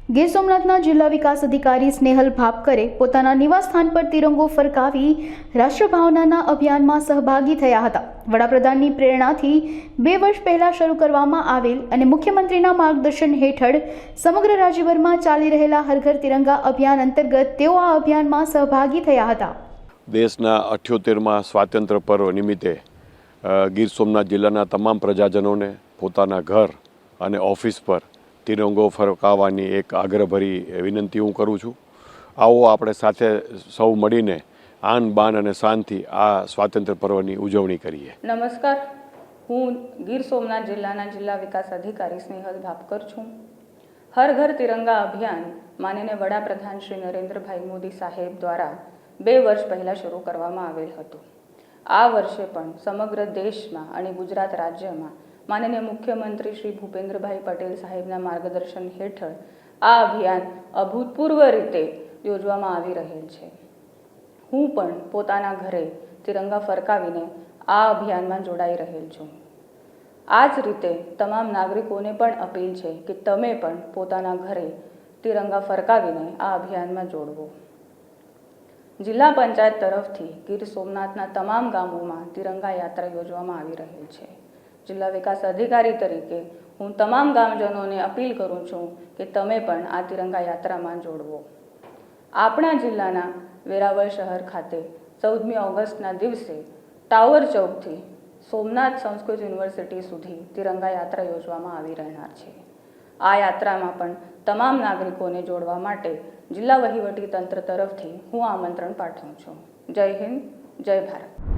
ગીર સોમનાથના જિલ્લા વિકાસ અધિકારી સ્નેહલ ભાપકરે પોતાના નિવાસસ્થાન પર તિરંગો ફરકાવી રાષ્ટ્રભાવનાના અભિયાનમાં સહભાગી થયા હતા. વડાપ્રધાનની પ્રેરણાથી 2 વર્ષ પહેલા શરૂ કરવામાં આવેલ અને મુખ્યમંત્રીના માર્ગદર્શન હેઠળ સમગ્ર રાજ્યભરમાં ચાલી રહેલા હર ઘર તિરંગા અભિયાન અંતર્ગત તેઓ આ અભિયાનમાં સહભાગી થયા હતા. દેશના 78મા સ્વાતંત્ર્ય પર્વ નિમિત્તે ગીર સોમનાથ જિલ્લાના તમામ પ્રજાજનોને પોતાના ઘર અને ઓફિસ પર તિરંગો ફરકાવવાની એક આગ્રહભરી વિનંતી હું કરું છું. આવો આપણે સાથે સૌ મળીને આન બાન અને શાનથી આ સ્વાતંત્ર્ય પર્વની ઉજવણી કરીએ. નમસ્કાર, હું ગીર સોમનાથ જિલ્લાના જિલ્લા વિકાસ અધિકારી સ્નેહલ ભાપકર છું. હર ઘર તિરંગા અભિયાન માનનીય વડાપ્રધાન શ્રી નરેન્દ્રભાઈ મોદી સાહેબ દ્વારા 2 વર્ષ પહેલાં શરૂ કરવામાં આવેલ હતું. આ વર્ષે પણ સમગ્ર દેશમાં અને ગુજરાત રાજ્યમાં માનનીય મુખ્યમંત્રી શ્રી ભૂપેન્દ્રભાઈ પટેલ સાહેબના માર્ગદર્શન હેઠળ આ અભિયાન અભૂતપૂર્વ રીતે યોજવામાં આવી રહેલ છે. હું પણ પોતાના ઘરે તિરંગા ફરકાવીને આ અભિયાનમાં જોડાઈ રહેલ છું. આ જ રીતે તમામ નાગરિકોને પણ અપીલ છે કે તમે પણ પોતાના ઘરે તિરંગા ફરકાવીને આ અભિયાનમાં જોડવો. જિલ્લા પંચાયત તરફથી ગીર સોમનાથના તમામ ગામોમાં તિરંગા યાત્રા યોજવામાં આવી રહેલ છે. જિલ્લા વિકાસ અધિકારી તરીકે હું તમામ ગામજનોને અપીલ કરું છું કે તમે પણ આ તિરંગા યાત્રામાં જોડવો. આપણા જિલ્લાના વેરાવળ શહેર ખાતે 14મી ઓગસ્ટના દિવસે ટાવર ચોકથી સોમનાથ સંસ્કૃત યુનિવર્સિટી સુધી તિરંગા યાત્રા યોજવામાં આવી રહેનાર છે. આ યાત્રામાં પણ તમામ નાગરિકોને જોડવા માટે જિલ્લા વહીવટી તંત્ર તરફથી હું આમંત્રણ પાઠવું છું. જય હિન્દ, જય ભારત.